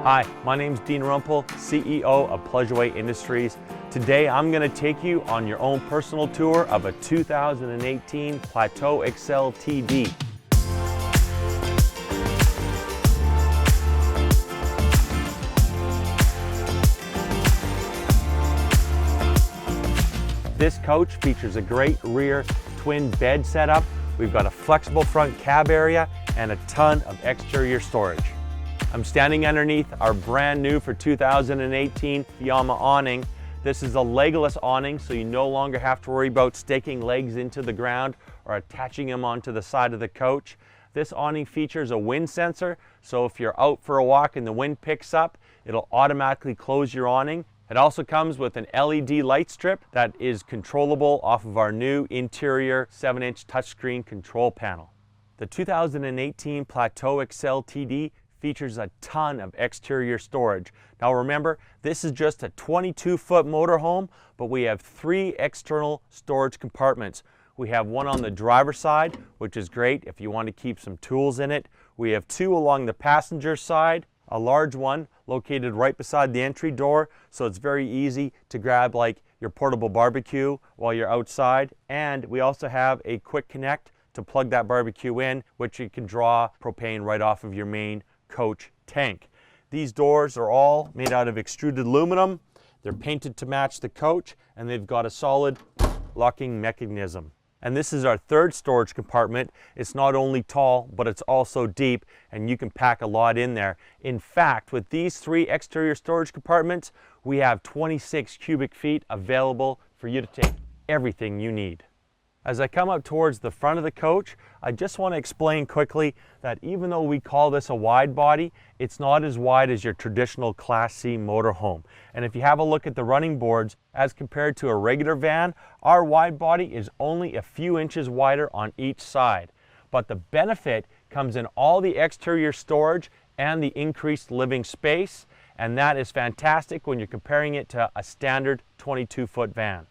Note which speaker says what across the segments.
Speaker 1: Hi, my name's Dean Rumpel, CEO of Pleasureway Industries. Today I'm going to take you on your own personal tour of a 2018 Plateau XLTD. This coach features a great rear twin bed setup. We've got a flexible front cab area and a ton of exterior storage. I'm standing underneath our brand new for 2018 Fiamma awning. This is a legless awning, so you no longer have to worry about staking legs into the ground or attaching them onto the side of the coach. This awning features a wind sensor, so if you're out for a walk and the wind picks up, it'll automatically close your awning. It also comes with an LED light strip that is controllable off of our new interior 7-inch touchscreen control panel. The 2018 Plateau XLTD features a ton of exterior storage. Now remember, this is just a 22-foot motorhome, but we have 3 external storage compartments. We have one on the driver's side, which is great if you want to keep some tools in it. We have 2 along the passenger side, a large one located right beside the entry door, so it's very easy to grab like your portable barbecue while you're outside. And we also have a quick connect to plug that barbecue in, which you can draw propane right off of your main coach tank. These doors are all made out of extruded aluminum. They're painted to match the coach, and they've got a solid locking mechanism. And this is our 3rd storage compartment. It's not only tall, but it's also deep, and you can pack a lot in there. In fact, with these 3 exterior storage compartments, we have 26 cubic feet available for you to take everything you need. As I come up towards the front of the coach, I just want to explain quickly that even though we call this a wide body, it's not as wide as your traditional Class C motorhome. And if you have a look at the running boards, as compared to a regular van, our wide body is only a few inches wider on each side. But the benefit comes in all the exterior storage and the increased living space, and that is fantastic when you're comparing it to a standard 22-foot van.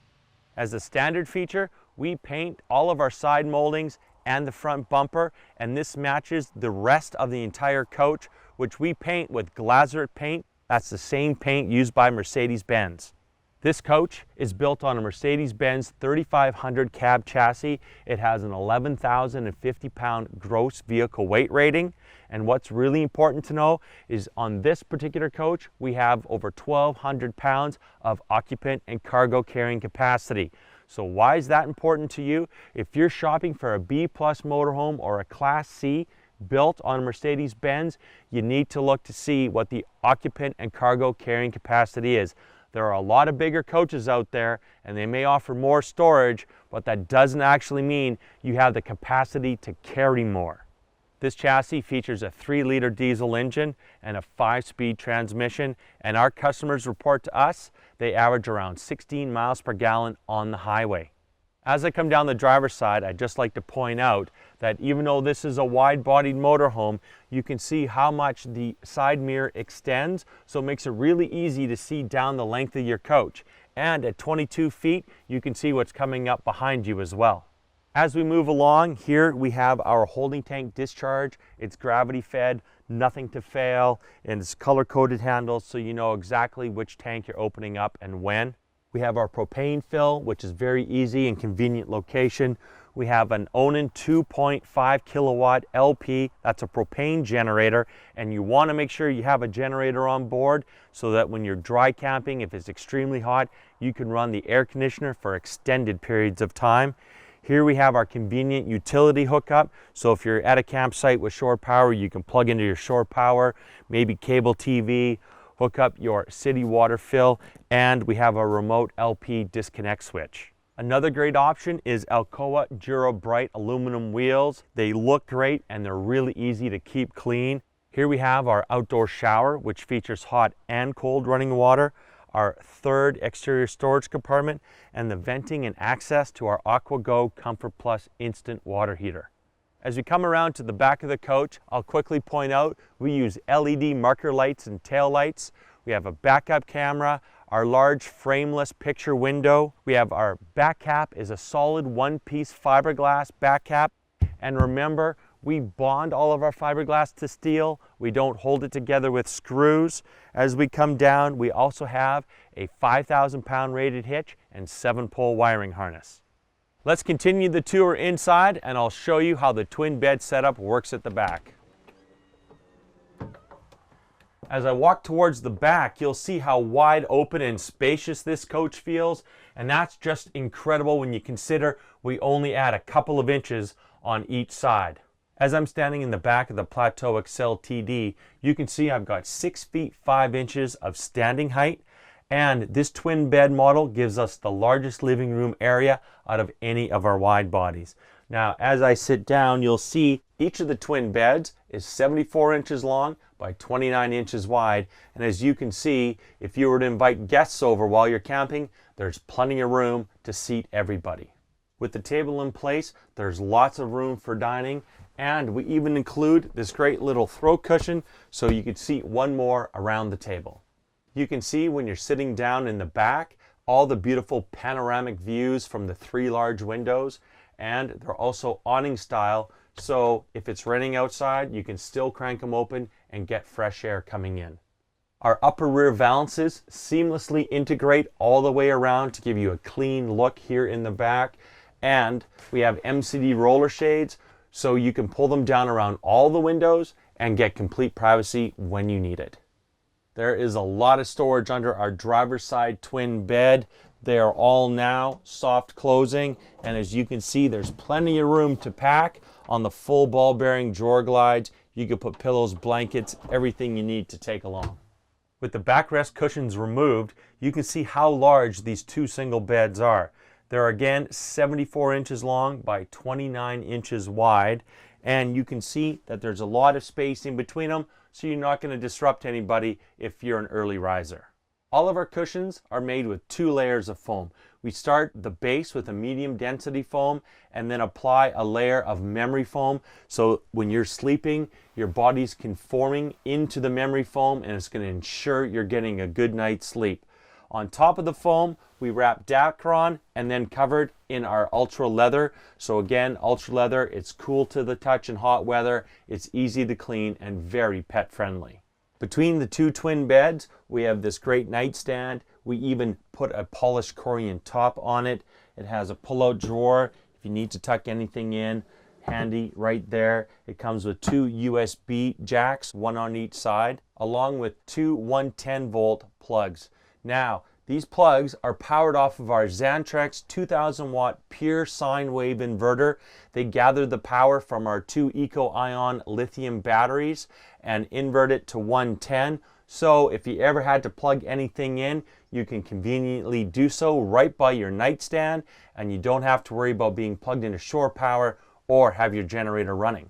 Speaker 1: As a standard feature, we paint all of our side moldings and the front bumper, and this matches the rest of the entire coach, which we paint with Glazert paint. That's the same paint used by Mercedes-Benz. This coach is built on a Mercedes-Benz 3500 cab chassis. It has an 11,050 pound gross vehicle weight rating. And what's really important to know is on this particular coach, we have over 1,200 pounds of occupant and cargo carrying capacity. So why is that important to you? If you're shopping for a B+ motorhome or a Class C built on Mercedes-Benz, you need to look to see what the occupant and cargo carrying capacity is. There are a lot of bigger coaches out there, and they may offer more storage, but that doesn't actually mean you have the capacity to carry more. This chassis features a 3-liter diesel engine and a 5-speed transmission, and our customers report to us they average around 16 miles per gallon on the highway. As I come down the driver's side, I'd just like to point out that even though this is a wide-bodied motorhome, you can see how much the side mirror extends, so it makes it really easy to see down the length of your coach. And at 22 feet, you can see what's coming up behind you as well. As we move along, here we have our holding tank discharge. It's gravity fed, nothing to fail, and it's color-coded handles so you know exactly which tank you're opening up and when. We have our propane fill, which is very easy and convenient location. We have an Onan 2.5 kilowatt LP, that's a propane generator, and you want to make sure you have a generator on board so that when you're dry camping, if it's extremely hot, you can run the air conditioner for extended periods of time. Here we have our convenient utility hookup, so if you're at a campsite with shore power, you can plug into your shore power, maybe cable TV, hook up your city water fill, and we have a remote LP disconnect switch. Another great option is Alcoa Dura Bright aluminum wheels. They look great and they're really easy to keep clean. Here we have our outdoor shower, which features hot and cold running water, our 3rd exterior storage compartment, and the venting and access to our AquaGo Comfort Plus instant water heater. As we come around to the back of the coach, I'll quickly point out we use LED marker lights and tail lights. We have a backup camera, our large frameless picture window. We have our back cap is a solid 1-piece fiberglass back cap. And remember, We bond all of our fiberglass to steel. We don't hold it together with screws. As we come down, we also have a 5,000 pound rated hitch and 7-pole wiring harness. Let's continue the tour inside and I'll show you how the twin bed setup works at the back. As I walk towards the back, you'll see how wide open and spacious this coach feels, and that's just incredible when you consider we only add a couple of inches on each side. As I'm standing in the back of the Plateau XLTD, you can see I've got 6 feet 5 inches of standing height, and this twin bed model gives us the largest living room area out of any of our wide bodies. Now, as I sit down, you'll see each of the twin beds is 74 inches long by 29 inches wide, and as you can see, if you were to invite guests over while you're camping, there's plenty of room to seat everybody. With the table in place, there's lots of room for dining, and we even include this great little throw cushion so you could seat one more around the table. You can see when you're sitting down in the back all the beautiful panoramic views from the 3 large windows, and they're also awning style, so if it's raining outside you can still crank them open and get fresh air coming in. Our upper rear valances seamlessly integrate all the way around to give you a clean look here in the back, and we have MCD roller shades so you can pull them down around all the windows and get complete privacy when you need it. There is a lot of storage under our driver's side twin bed. They are all now soft closing, and as you can see, there's plenty of room to pack on the full ball bearing drawer glides. You can put pillows, blankets, everything you need to take along. With the backrest cushions removed, you can see how large these 2 single beds are. They're again 74 inches long by 29 inches wide, and you can see that there's a lot of space in between them, so you're not going to disrupt anybody if you're an early riser. All of our cushions are made with 2 layers of foam. We start the base with a medium density foam and then apply a layer of memory foam, so when you're sleeping, your body's conforming into the memory foam and it's going to ensure you're getting a good night's sleep. On top of the foam, we wrap Dacron and then covered in our ultra leather. So again, ultra leather, it's cool to the touch in hot weather, it's easy to clean and very pet friendly. Between the 2 twin beds, we have this great nightstand. We even put a polished Corian top on it. It has a pull-out drawer if you need to tuck anything in, handy right there. It comes with 2 USB jacks, 1 on each side, along with 2 110-volt plugs. Now, these plugs are powered off of our Xantrex 2000 watt pure sine wave inverter. They gather the power from our 2 Eco-ion lithium batteries and invert it to 110. So if you ever had to plug anything in, you can conveniently do so right by your nightstand, and you don't have to worry about being plugged into shore power or have your generator running.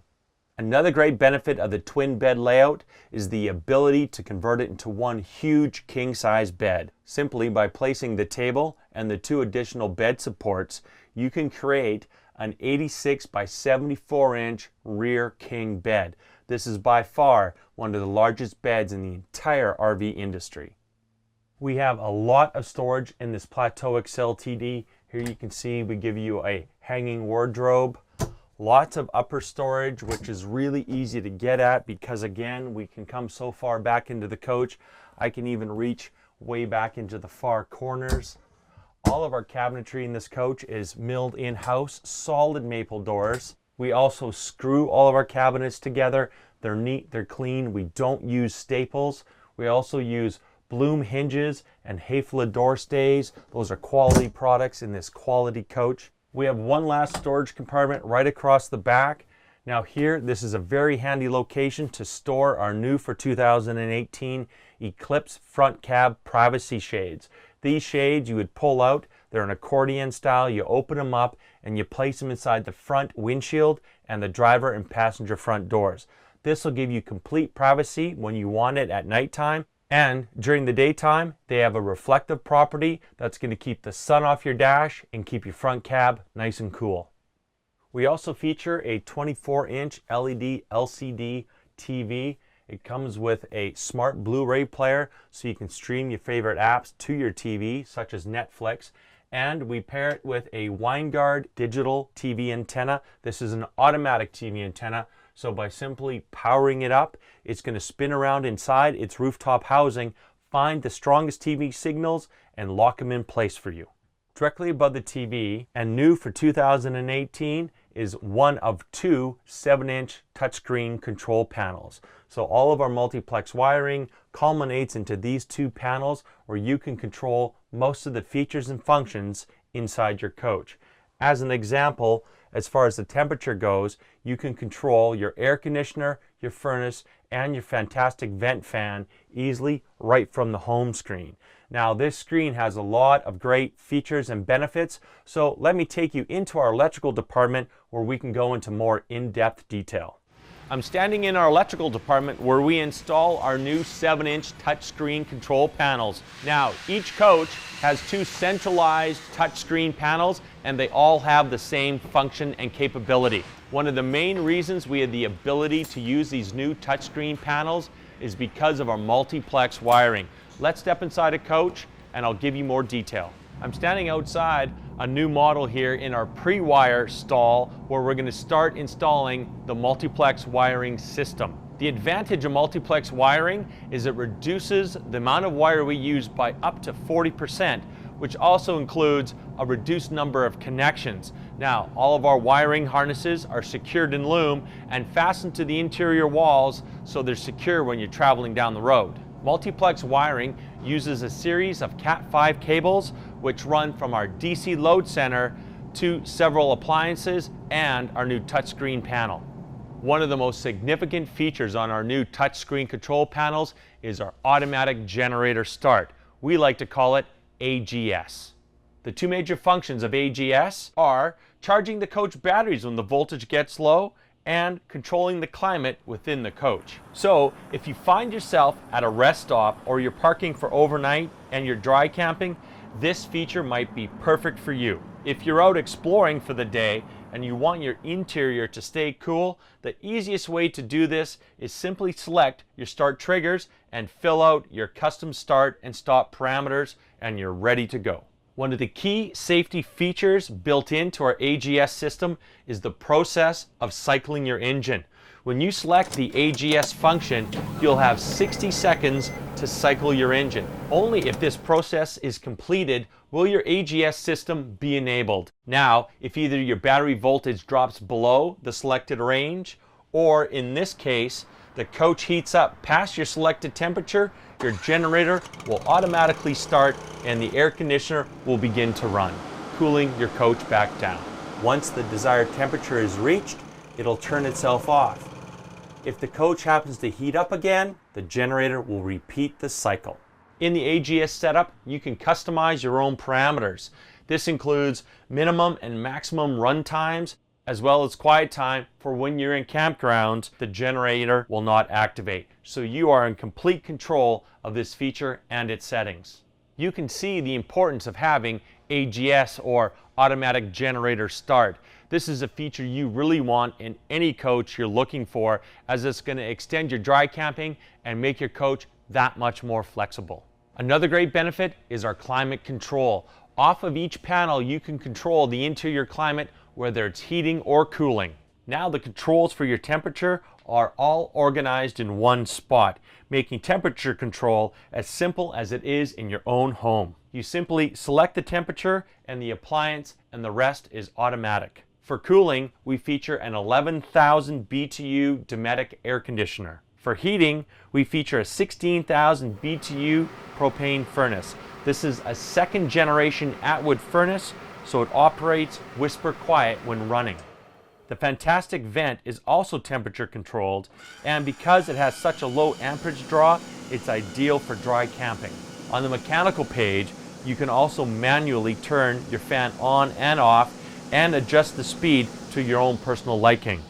Speaker 1: Another great benefit of the twin bed layout is the ability to convert it into one huge king-size bed. Simply by placing the table and the 2 additional bed supports, you can create an 86 by 74 inch rear king bed. This is by far one of the largest beds in the entire RV industry. We have a lot of storage in this Plateau XLTD. Here you can see we give you a hanging wardrobe. Lots of upper storage, which is really easy to get at because again, we can come so far back into the coach. I can even reach way back into the far corners. All of our cabinetry in this coach is milled in-house, solid maple doors. We also screw all of our cabinets together. They're neat, they're clean. We don't use staples. We also use Bloom hinges and Hayfla door stays. Those are quality products in this quality coach. We have one last storage compartment right across the back. Now here, this is a very handy location to store our new for 2018 Eclipse front cab privacy shades. These shades you would pull out, they're an accordion style, you open them up and you place them inside the front windshield and the driver and passenger front doors. This will give you complete privacy when you want it at nighttime. And during the daytime, they have a reflective property that's going to keep the sun off your dash and keep your front cab nice and cool. We also feature a 24-inch LED LCD TV. It comes with a smart Blu-ray player so you can stream your favorite apps to your TV, such as Netflix. And we pair it with a WineGuard digital TV antenna. This is an automatic TV antenna, So by simply powering it up, it's going to spin around inside its rooftop housing, find the strongest TV signals, and lock them in place for you. Directly above the TV, and new for 2018, is one of two 7-inch touchscreen control panels. So all of our multiplex wiring culminates into these two panels where you can control most of the features and functions inside your coach. As an example, as far as the temperature goes, you can control your air conditioner, your furnace, and your fantastic vent fan easily right from the home screen. Now this screen has a lot of great features and benefits, so let me take you into our electrical department where we can go into more in-depth detail. I'm standing in our electrical department where we install our new 7-inch touchscreen control panels. Now, each coach has two centralized touchscreen panels and they all have the same function and capability. One of the main reasons we had the ability to use these new touchscreen panels is because of our multiplex wiring. Let's step inside a coach and I'll give you more detail. I'm standing outside a new model here in our pre-wire stall where we're going to start installing the multiplex wiring system. The advantage of multiplex wiring is it reduces the amount of wire we use by up to 40%, which also includes a reduced number of connections. Now, all of our wiring harnesses are secured in loom and fastened to the interior walls so they're secure when you're traveling down the road. Multiplex wiring uses a series of Cat5 cables which run from our DC load center to several appliances and our new touchscreen panel. One of the most significant features on our new touchscreen control panels is our automatic generator start. We like to call it AGS. The two major functions of AGS are charging the coach batteries when the voltage gets low and controlling the climate within the coach. So if you find yourself at a rest stop or you're parking for overnight and you're dry camping, this feature might be perfect for you. If you're out exploring for the day and you want your interior to stay cool, the easiest way to do this is simply select your start triggers and fill out your custom start and stop parameters and you're ready to go. One of the key safety features built into our AGS system is the process of cycling your engine. When you select the AGS function, you'll have 60 seconds to cycle your engine. Only if this process is completed will your AGS system be enabled. Now, if either your battery voltage drops below the selected range, or in this case, the coach heats up past your selected temperature, your generator will automatically start and the air conditioner will begin to run, cooling your coach back down. Once the desired temperature is reached, it'll turn itself off. If the coach happens to heat up again, the generator will repeat the cycle. In the AGS setup, you can customize your own parameters. This includes minimum and maximum run times, as well as quiet time for when you're in campground, the generator will not activate. So you are in complete control of this feature and its settings. You can see the importance of having AGS or automatic generator start. This is a feature you really want in any coach you're looking for, as it's going to extend your dry camping and make your coach that much more flexible. Another great benefit is our climate control. Off of each panel you can control the interior climate, whether it's heating or cooling. Now the controls for your temperature are all organized in one spot, making temperature control as simple as it is in your own home. You simply select the temperature and the appliance, and the rest is automatic. For cooling, we feature an 11,000 BTU Dometic air conditioner. For heating, we feature a 16,000 BTU propane furnace. This is a second generation Atwood furnace, so it operates whisper quiet when running. The fantastic vent is also temperature controlled, and because it has such a low amperage draw, it's ideal for dry camping. On the mechanical page, you can also manually turn your fan on and off and adjust the speed to your own personal liking.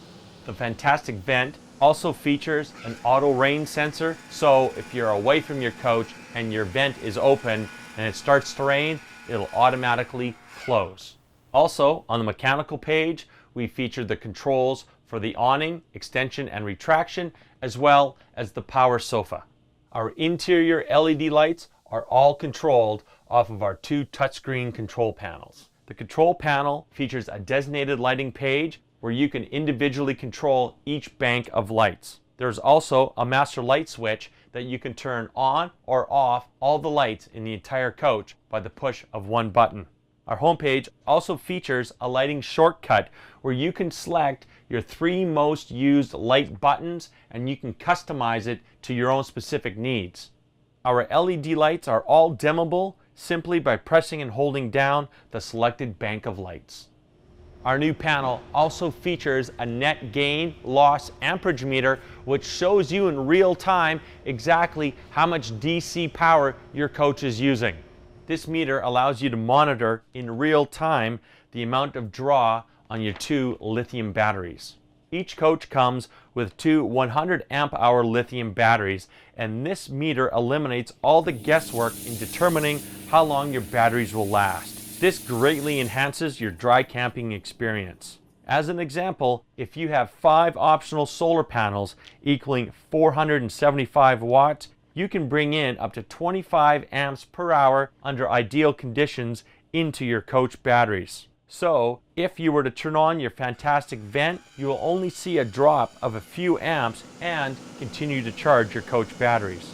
Speaker 1: The fantastic vent also features an auto rain sensor, so if you're away from your coach and your vent is open and it starts to rain, it'll automatically close. Also, on the mechanical page, we feature the controls for the awning, extension and retraction, as well as the power sofa. Our interior LED lights are all controlled off of our two touchscreen control panels. The control panel features a designated lighting page where you can individually control each bank of lights. There's also a master light switch that you can turn on or off all the lights in the entire coach by the push of one button. Our homepage also features a lighting shortcut where you can select your 3 most used light buttons and you can customize it to your own specific needs. Our LED lights are all dimmable simply by pressing and holding down the selected bank of lights. Our new panel also features a net gain loss amperage meter which shows you in real time exactly how much DC power your coach is using. This meter allows you to monitor in real time the amount of draw on your 2 lithium batteries. Each coach comes with 2 100 amp hour lithium batteries, and this meter eliminates all the guesswork in determining how long your batteries will last. This greatly enhances your dry camping experience. As an example, if you have 5 optional solar panels equaling 475 watts, you can bring in up to 25 amps per hour under ideal conditions into your coach batteries. So, if you were to turn on your fantastic vent, you will only see a drop of a few amps and continue to charge your coach batteries.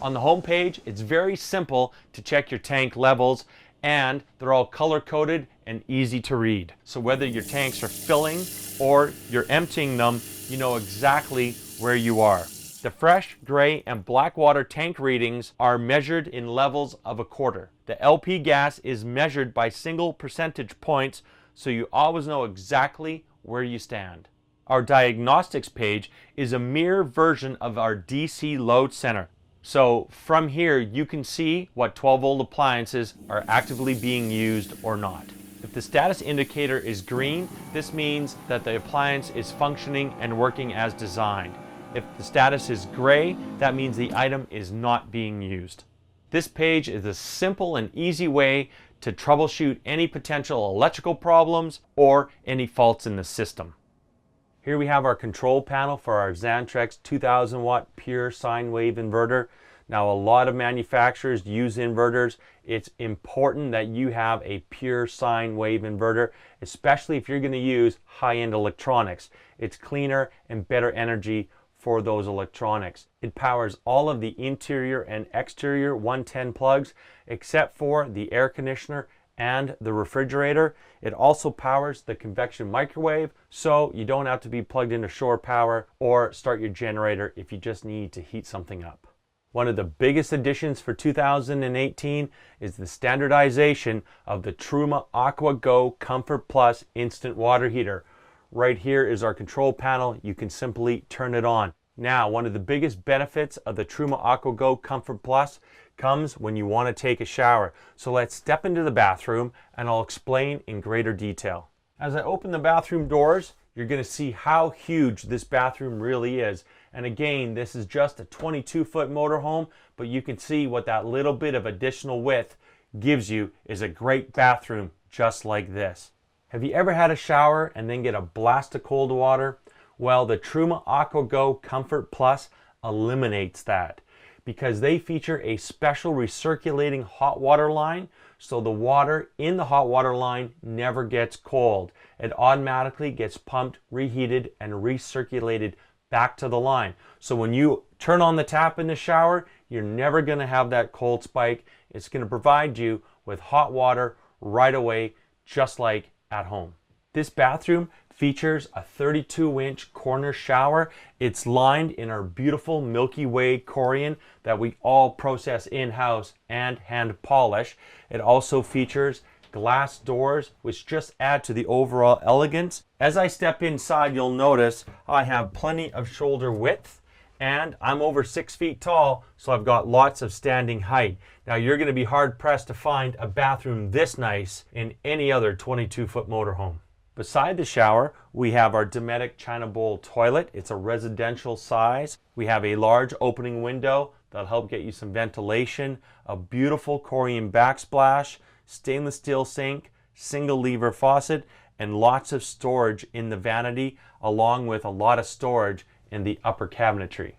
Speaker 1: On the home page, it's very simple to check your tank levels, and they're all color-coded and easy to read. So whether your tanks are filling or you're emptying them, you know exactly where you are. The fresh, gray, and black water tank readings are measured in levels of a quarter. The LP gas is measured by single percentage points, so you always know exactly where you stand. Our diagnostics page is a mirror version of our DC load center. So from here, you can see what 12-volt appliances are actively being used or not. If the status indicator is green, this means that the appliance is functioning and working as designed. If the status is gray, that means the item is not being used. This page is a simple and easy way to troubleshoot any potential electrical problems or any faults in the system. Here we have our control panel for our Xantrex 2000 watt pure sine wave inverter. Now a lot of manufacturers use inverters. It's important that you have a pure sine wave inverter, especially if you're going to use high-end electronics. It's cleaner and better energy for those electronics. It powers all of the interior and exterior 110 plugs except for the air conditioner and the refrigerator. It also powers the convection microwave, so you don't have to be plugged into shore power or start your generator if you just need to heat something up. One of the biggest additions for 2018 is the standardization of the Truma Aqua Go Comfort Plus instant water heater. Right here is our control panel. You can simply turn it on. Now, one of the biggest benefits of the Truma Aqua Go Comfort Plus comes when you want to take a shower. So let's step into the bathroom and I'll explain in greater detail. As I open the bathroom doors, you're going to see how huge this bathroom really is. And again, this is just a 22-foot motorhome, but you can see what that little bit of additional width gives you is a great bathroom just like this. Have you ever had a shower and then get a blast of cold water? Well, the Truma Aqua Go Comfort Plus eliminates that because they feature a special recirculating hot water line, so the water in the hot water line never gets cold. It automatically gets pumped, reheated, and recirculated back to the line. So when you turn on the tap in the shower, you're never going to have that cold spike. It's going to provide you with hot water right away, just like at home. This bathroom features a 32-inch corner shower. It's lined in our beautiful Milky Way Corian that we all process in-house and hand polish. It also features glass doors, which just add to the overall elegance. As I step inside, you'll notice I have plenty of shoulder width, and I'm over 6 feet tall, so I've got lots of standing height. Now you're going to be hard pressed to find a bathroom this nice in any other 22-foot motorhome. Beside the shower, we have our Dometic China Bowl toilet. It's a residential size. We have a large opening window that'll help get you some ventilation, a beautiful Corian backsplash, stainless steel sink, single lever faucet, and lots of storage in the vanity, along with a lot of storage in the upper cabinetry.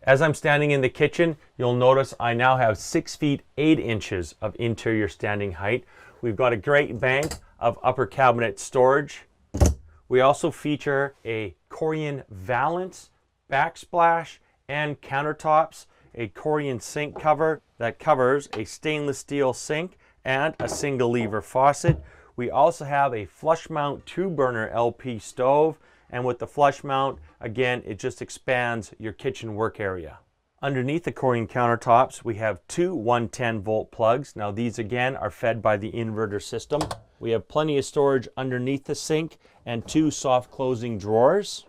Speaker 1: As I'm standing in the kitchen, you'll notice I now have 6 feet 8 inches of interior standing height. We've got a great bank of upper cabinet storage. We also feature a Corian valance, backsplash, and countertops, a Corian sink cover that covers a stainless steel sink and a single lever faucet. We also have a flush mount 2-burner LP stove, and with the flush mount, again, it just expands your kitchen work area. Underneath the Corian countertops, we have two 110 volt plugs. Now these again are fed by the inverter system. We have plenty of storage underneath the sink and two soft closing drawers.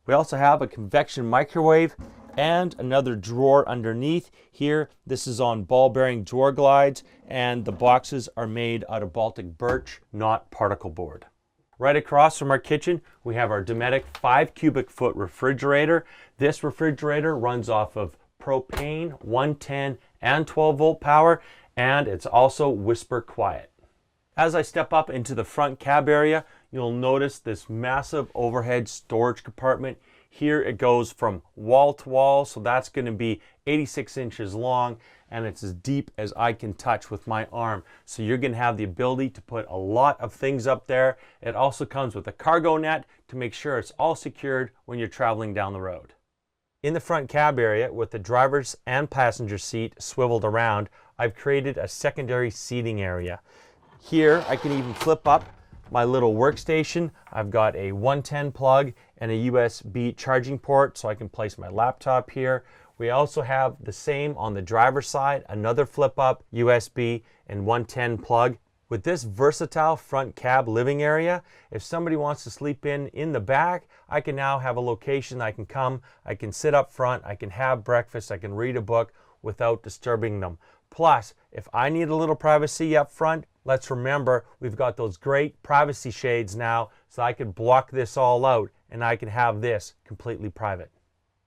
Speaker 1: We also have a convection microwave and another drawer underneath. Here, this is on ball bearing drawer glides, and the boxes are made out of Baltic birch, not particle board. Right across from our kitchen, we have our Dometic 5 cubic foot refrigerator. This refrigerator runs off of propane, 110 and 12 volt power, and it's also whisper quiet. As I step up into the front cab area, you'll notice this massive overhead storage compartment. Here it goes from wall to wall, so that's going to be 86 inches long, and it's as deep as I can touch with my arm. So you're going to have the ability to put a lot of things up there. It also comes with a cargo net to make sure it's all secured when you're traveling down the road. In the front cab area, with the driver's and passenger seat swiveled around, I've created a secondary seating area. Here I can even flip up my little workstation. I've got a 110 plug and a USB charging port, so I can place my laptop here. We also have the same on the driver's side, another flip up USB and 110 plug. With this versatile front cab living area, if somebody wants to sleep in the back, I can now have a location I can come, I can sit up front, I can have breakfast, I can read a book without disturbing them. Plus, if I need a little privacy up front, let's remember we've got those great privacy shades now, so I can block this all out and I can have this completely private.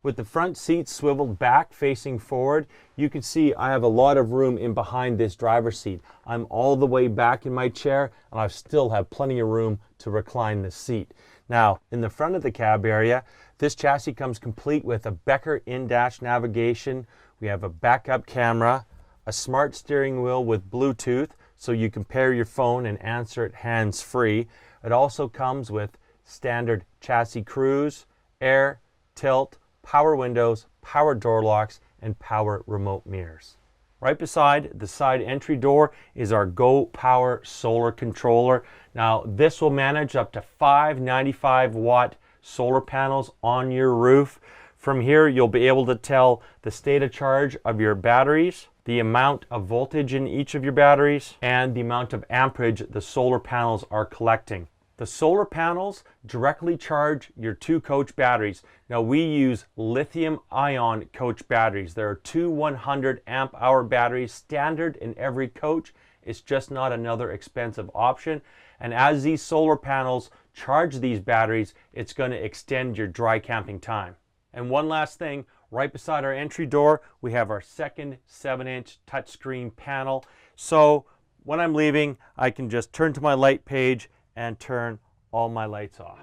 Speaker 1: With the front seats swiveled back facing forward, you can see I have a lot of room in behind this driver's seat. I'm all the way back in my chair, and I still have plenty of room to recline the seat. Now, in the front of the cab area, this chassis comes complete with a Becker in-dash navigation. We have a backup camera, a smart steering wheel with Bluetooth, so you can pair your phone and answer it hands-free. It also comes with standard chassis cruise, air, tilt, power windows, power door locks, and power remote mirrors. Right beside the side entry door is our Go Power solar controller. Now this will manage up to 5 95-watt solar panels on your roof. From here you'll be able to tell the state of charge of your batteries, the amount of voltage in each of your batteries, and the amount of amperage the solar panels are collecting. The solar panels directly charge your 2 coach batteries. Now we use lithium-ion coach batteries. There are 2 100 amp hour batteries standard in every coach. It's just not another expensive option. And as these solar panels charge these batteries, it's going to extend your dry camping time. And one last thing, right beside our entry door, we have our second 7-inch touchscreen panel. So when I'm leaving, I can just turn to my light page and turn all my lights off.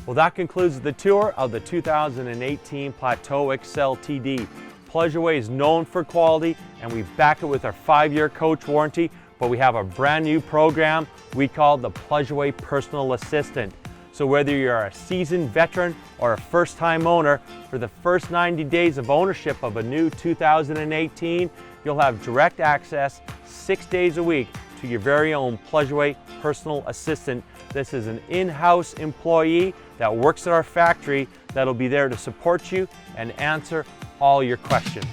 Speaker 1: Well, that concludes the tour of the 2018 Plateau XLTD. PleasureWay is known for quality, and we back it with our 5-year coach warranty, but we have a brand new program we call the PleasureWay Personal Assistant. So whether you're a seasoned veteran or a first-time owner, for the first 90 days of ownership of a new 2018, you'll have direct access 6 days a week to your very own PleasureWay Personal Assistant. This is an in-house employee that works at our factory that'll be there to support you and answer all your questions.